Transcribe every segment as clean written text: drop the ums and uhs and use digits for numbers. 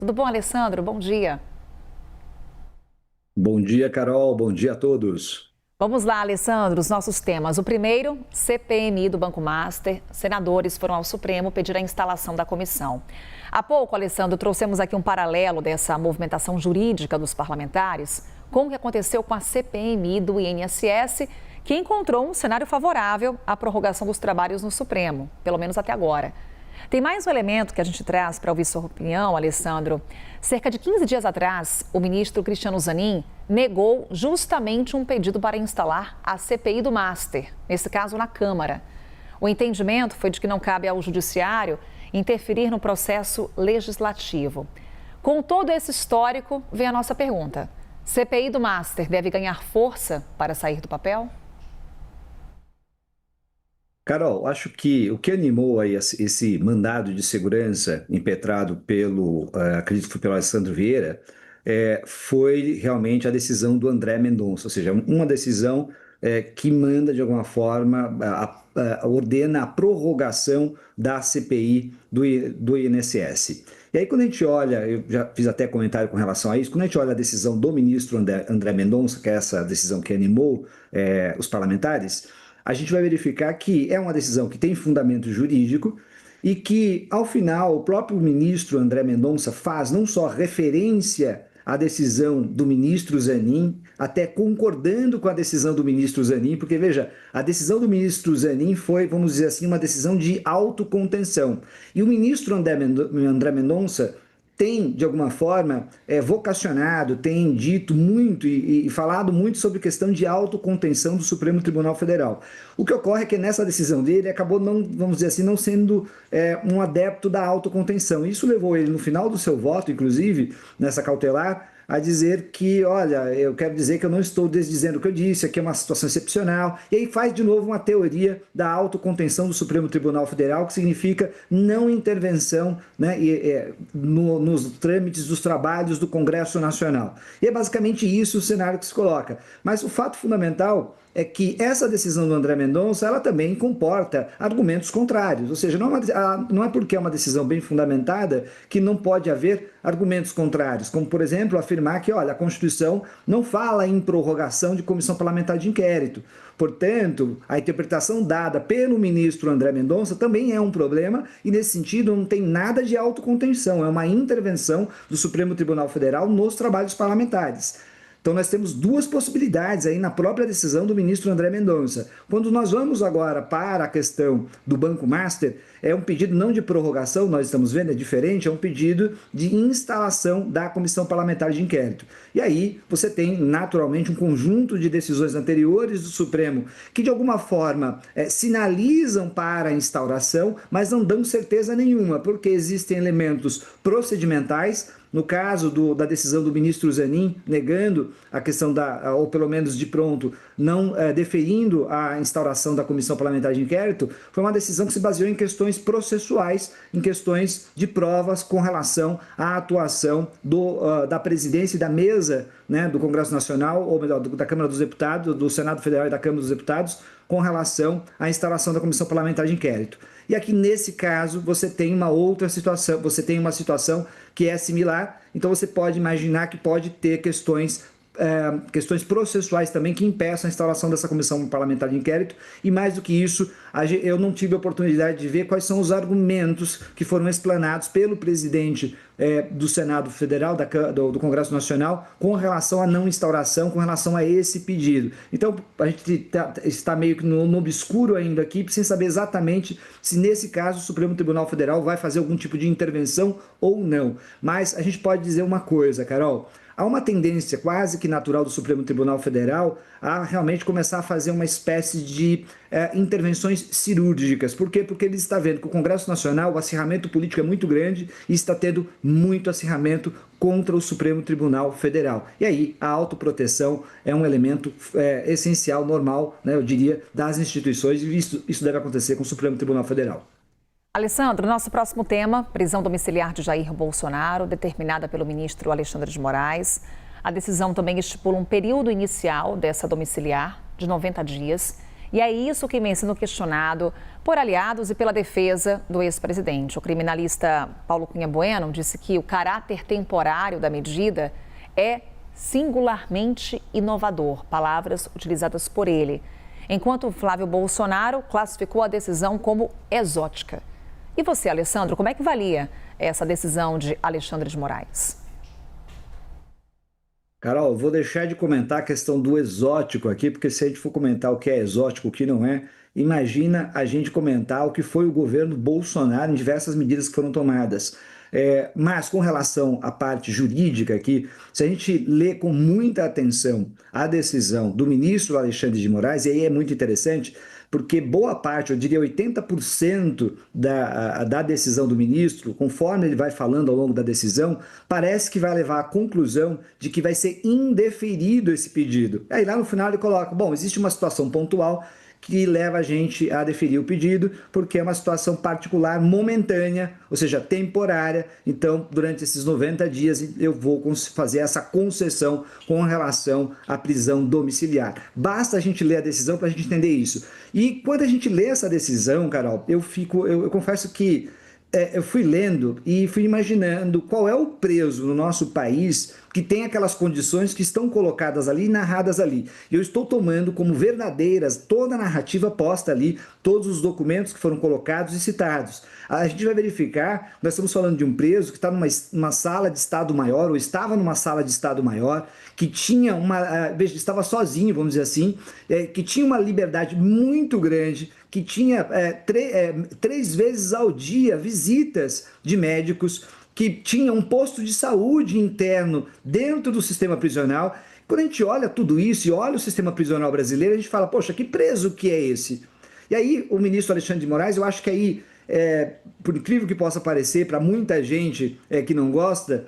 Tudo bom, Alessandro? Bom dia. Bom dia, Carol. Bom dia a todos. Vamos lá, Alessandro, os nossos temas. O primeiro, CPMI do Banco Master. Senadores foram ao Supremo pedir a instalação da comissão. Há pouco, Alessandro, trouxemos aqui um paralelo dessa movimentação jurídica dos parlamentares com o que aconteceu com a CPMI do INSS, que encontrou um cenário favorável à prorrogação dos trabalhos no Supremo, pelo menos até agora. Tem mais um elemento que a gente traz para ouvir sua opinião, Alessandro. Cerca de 15 dias atrás, o ministro Cristiano Zanin negou justamente um pedido para instalar a CPI do Master, nesse caso na Câmara. O entendimento foi de que não cabe ao Judiciário interferir no processo legislativo. Com todo esse histórico, vem a nossa pergunta: CPI do Master deve ganhar força para sair do papel? Carol, acho que o que animou aí esse mandado de segurança impetrado acredito que foi pelo Alessandro Vieira, foi realmente a decisão do André Mendonça, ou seja, uma decisão que manda, de alguma forma, ordena a prorrogação da CPI do INSS. E aí, quando a gente olha, eu já fiz até comentário com relação a isso, quando a gente olha a decisão do ministro André Mendonça, que é essa decisão que animou os parlamentares, a gente vai verificar que é uma decisão que tem fundamento jurídico e que, ao final, o próprio ministro André Mendonça faz não só referência à decisão do ministro Zanin, até concordando com a decisão do ministro Zanin, porque, veja, a decisão do ministro Zanin foi, vamos dizer assim, uma decisão de autocontenção. E o ministro André Mendonça tem, de alguma forma, vocacionado, tem dito muito e falado muito sobre questão de autocontenção do Supremo Tribunal Federal. O que ocorre é que nessa decisão dele acabou não, vamos dizer assim, não sendo um adepto da autocontenção. Isso levou ele, no final do seu voto, inclusive, nessa cautelar, a dizer que, olha, eu quero dizer que eu não estou desdizendo o que eu disse, aqui é uma situação excepcional, e aí faz de novo uma teoria da autocontenção do Supremo Tribunal Federal, que significa não intervenção, né, nos trâmites dos trabalhos do Congresso Nacional. E é basicamente isso o cenário que se coloca. Mas o fato fundamental é que essa decisão do André Mendonça, ela também comporta argumentos contrários, ou seja, não é porque é uma decisão bem fundamentada que não pode haver argumentos contrários, como, por exemplo, afirmar que, olha, a Constituição não fala em prorrogação de comissão parlamentar de inquérito. Portanto, a interpretação dada pelo ministro André Mendonça também é um problema e, nesse sentido, não tem nada de autocontenção, é uma intervenção do Supremo Tribunal Federal nos trabalhos parlamentares. Então, nós temos duas possibilidades aí na própria decisão do ministro André Mendonça. Quando nós vamos agora para a questão do Banco Master, é um pedido não de prorrogação, nós estamos vendo, é diferente, é um pedido de instalação da Comissão Parlamentar de Inquérito. E aí você tem, naturalmente, um conjunto de decisões anteriores do Supremo que, de alguma forma, sinalizam para a instauração, mas não dão certeza nenhuma, porque existem elementos procedimentais. No caso da decisão do ministro Zanin, negando a questão ou pelo menos de pronto, não deferindo a instauração da Comissão Parlamentar de Inquérito, foi uma decisão que se baseou em questões processuais, em questões de provas com relação à atuação da presidência e da mesa, né, do Congresso Nacional, ou melhor, da Câmara dos Deputados, do Senado Federal e da Câmara dos Deputados, com relação à instalação da Comissão Parlamentar de Inquérito. E aqui, nesse caso, você tem uma outra situação, você tem uma situação que é similar, então você pode imaginar que pode ter questões processuais também que impeçam a instalação dessa comissão parlamentar de inquérito, e mais do que isso, eu não tive a oportunidade de ver quais são os argumentos que foram explanados pelo presidente do Senado Federal, do Congresso Nacional, com relação à não instauração, com relação a esse pedido. Então, a gente está meio que no obscuro ainda aqui, sem saber exatamente se nesse caso o Supremo Tribunal Federal vai fazer algum tipo de intervenção ou não. Mas a gente pode dizer uma coisa, Carol: há uma tendência quase que natural do Supremo Tribunal Federal a realmente começar a fazer uma espécie de intervenções cirúrgicas. Por quê? Porque ele está vendo que o Congresso Nacional, o acirramento político é muito grande e está tendo muito acirramento contra o Supremo Tribunal Federal. E aí a autoproteção é um elemento essencial, normal, né, eu diria, das instituições, e isso deve acontecer com o Supremo Tribunal Federal. Alessandro, nosso próximo tema, prisão domiciliar de Jair Bolsonaro, determinada pelo ministro Alexandre de Moraes. A decisão também estipula um período inicial dessa domiciliar de 90 dias E é isso que vem sendo questionado por aliados e pela defesa do ex-presidente. O criminalista Paulo Cunha Bueno disse que o caráter temporário da medida é singularmente inovador, palavras utilizadas por ele. Enquanto Flávio Bolsonaro classificou a decisão como exótica. E você, Alessandro, como é que avalia essa decisão de Alexandre de Moraes? Carol, vou deixar de comentar a questão do exótico aqui, porque se a gente for comentar o que é exótico, o que não é, imagina a gente comentar o que foi o governo Bolsonaro em diversas medidas que foram tomadas. Mas com relação à parte jurídica aqui, se a gente lê com muita atenção a decisão do ministro Alexandre de Moraes, e aí é muito interessante, porque boa parte, eu diria 80% da decisão do ministro, conforme ele vai falando ao longo da decisão, parece que vai levar à conclusão de que vai ser indeferido esse pedido. Aí lá no final ele coloca, bom, existe uma situação pontual que leva a gente a deferir o pedido, porque é uma situação particular, momentânea, ou seja, temporária. Então, durante esses 90 dias, eu vou fazer essa concessão com relação à prisão domiciliar. Basta a gente ler a decisão para a gente entender isso. E quando a gente lê essa decisão, Carol, eu confesso que eu fui lendo e fui imaginando qual é o preso no nosso país que tem aquelas condições que estão colocadas ali e narradas ali. Eu estou tomando como verdadeiras toda a narrativa posta ali, todos os documentos que foram colocados e citados. A gente vai verificar, nós estamos falando de um preso que está numa sala de Estado Maior, ou estava numa sala de Estado Maior, que tinha estava sozinho, vamos dizer assim, que tinha uma liberdade muito grande, que tinha 3 vezes ao dia visitas de médicos, que tinha um posto de saúde interno dentro do sistema prisional. Quando a gente olha tudo isso e olha o sistema prisional brasileiro, a gente fala, poxa, que preso que é esse? E aí o ministro Alexandre de Moraes, eu acho que aí, por incrível que possa parecer, para muita gente que não gosta,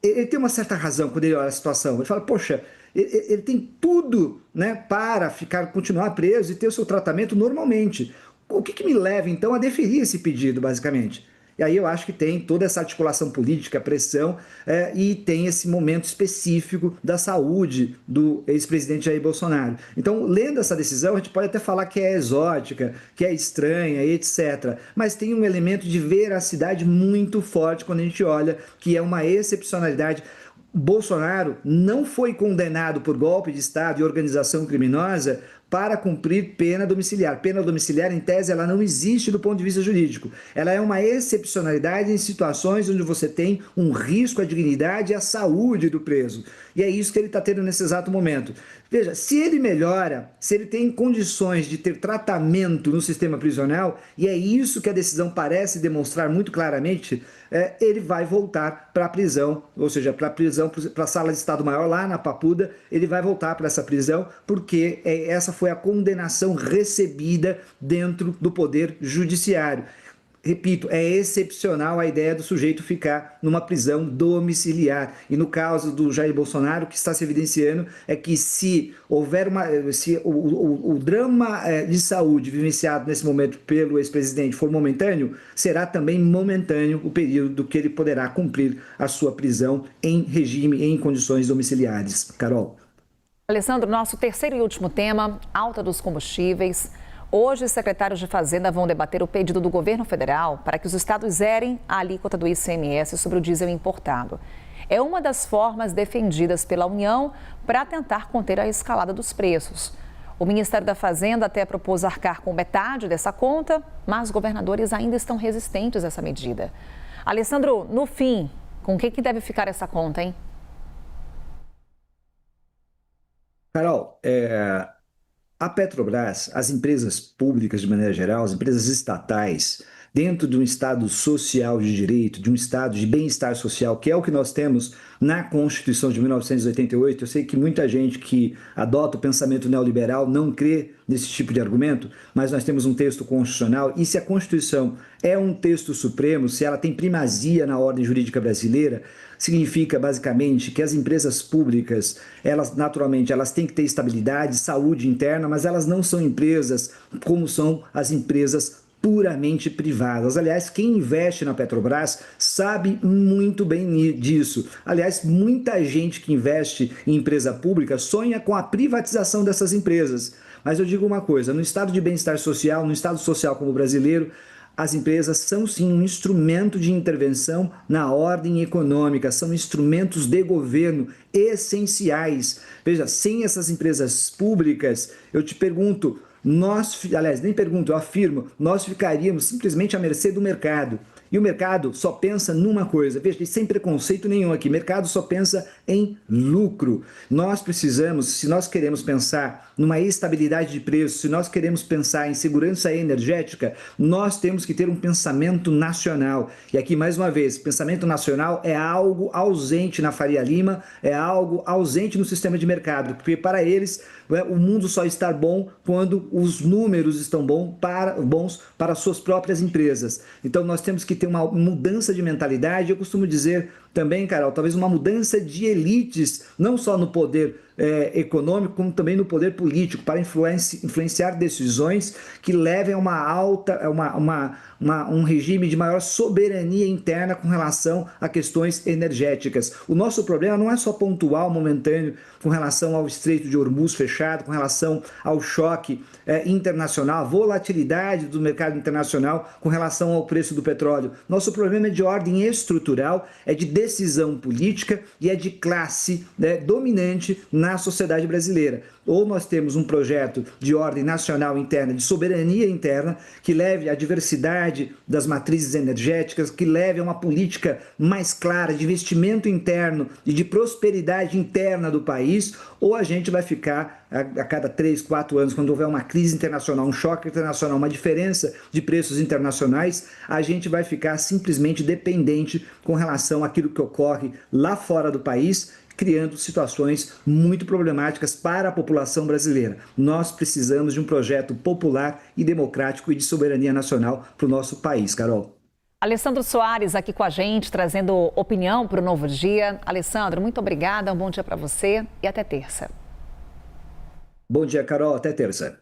ele tem uma certa razão quando ele olha a situação. Ele fala, poxa, ele tem tudo, né, para continuar preso e ter o seu tratamento normalmente. O que me leva, então, a deferir esse pedido, basicamente? E aí eu acho que tem toda essa articulação política, pressão, e tem esse momento específico da saúde do ex-presidente Jair Bolsonaro. Então, lendo essa decisão, a gente pode até falar que é exótica, que é estranha, etc. Mas tem um elemento de veracidade muito forte quando a gente olha que é uma excepcionalidade. Bolsonaro não foi condenado por golpe de Estado e organização criminosa para cumprir pena domiciliar. Pena domiciliar, em tese, ela não existe do ponto de vista jurídico. Ela é uma excepcionalidade em situações onde você tem um risco à dignidade e à saúde do preso. E é isso que ele está tendo nesse exato momento. Veja, se ele melhora, se ele tem condições de ter tratamento no sistema prisional, e é isso que a decisão parece demonstrar muito claramente, ele vai voltar para a prisão, ou seja, para a sala de Estado Maior, lá na Papuda, ele vai voltar para essa prisão, porque essa foi a condenação recebida dentro do Poder Judiciário. Repito, é excepcional a ideia do sujeito ficar numa prisão domiciliar. E no caso do Jair Bolsonaro, o que está se evidenciando é que se houver o drama de saúde vivenciado nesse momento pelo ex-presidente for momentâneo, será também momentâneo o período que ele poderá cumprir a sua prisão em regime, em condições domiciliares. Carol. Alessandro, nosso terceiro e último tema, alta dos combustíveis. Hoje, os secretários de Fazenda vão debater o pedido do governo federal para que os estados zerem a alíquota do ICMS sobre o diesel importado. É uma das formas defendidas pela União para tentar conter a escalada dos preços. O Ministério da Fazenda até propôs arcar com metade dessa conta, mas governadores ainda estão resistentes a essa medida. Alessandro, no fim, com quem que deve ficar essa conta, hein? Carol, a Petrobras, as empresas públicas de maneira geral, as empresas estatais, dentro de um Estado social de direito, de um Estado de bem-estar social, que é o que nós temos na Constituição de 1988, eu sei que muita gente que adota o pensamento neoliberal não crê nesse tipo de argumento, mas nós temos um texto constitucional e se a Constituição é um texto supremo, se ela tem primazia na ordem jurídica brasileira, significa basicamente que as empresas públicas, elas naturalmente, elas têm que ter estabilidade, saúde interna, mas elas não são empresas como são as empresas puramente privadas. Aliás, quem investe na Petrobras sabe muito bem disso. Aliás, muita gente que investe em empresa pública sonha com a privatização dessas empresas. Mas eu digo uma coisa, no estado de bem-estar social, no estado social como o brasileiro, as empresas são sim um instrumento de intervenção na ordem econômica, são instrumentos de governo essenciais. Veja, sem essas empresas públicas, eu te pergunto, aliás, nem pergunto, eu afirmo, nós ficaríamos simplesmente à mercê do mercado. E o mercado só pensa numa coisa, veja, sem preconceito nenhum aqui, o mercado só pensa em lucro. Nós precisamos, se nós queremos pensar numa estabilidade de preço, se nós queremos pensar em segurança energética, nós temos que ter um pensamento nacional. E aqui, mais uma vez, pensamento nacional é algo ausente na Faria Lima, é algo ausente no sistema de mercado, porque para eles o mundo só está bom quando os números estão bons para suas próprias empresas. Então nós temos que ter uma mudança de mentalidade. Eu costumo dizer também, Carol, talvez uma mudança de elites, não só no poder econômico, como também no poder político, para influenciar decisões que levem a um regime de maior soberania interna com relação a questões energéticas. O nosso problema não é só pontual, momentâneo, com relação ao Estreito de Hormuz fechado, com relação ao choque internacional, a volatilidade do mercado internacional com relação ao preço do petróleo. Nosso problema é de ordem estrutural, é de decisão política e é de classe dominante na sociedade brasileira. Ou nós temos um projeto de ordem nacional interna, de soberania interna, que leve à diversidade das matrizes energéticas, que leve a uma política mais clara de investimento interno e de prosperidade interna do país, ou a gente vai ficar a cada 3, 4 anos, quando houver uma crise internacional, um choque internacional, uma diferença de preços internacionais, a gente vai ficar simplesmente dependente com relação àquilo que ocorre lá fora do país, criando situações muito problemáticas para a população brasileira. Nós precisamos de um projeto popular e democrático e de soberania nacional para o nosso país, Carol. Alessandro Soares aqui com a gente, trazendo opinião para o Novo Dia. Alessandro, muito obrigada, um bom dia para você e até terça. Bom dia, Carol, até terça.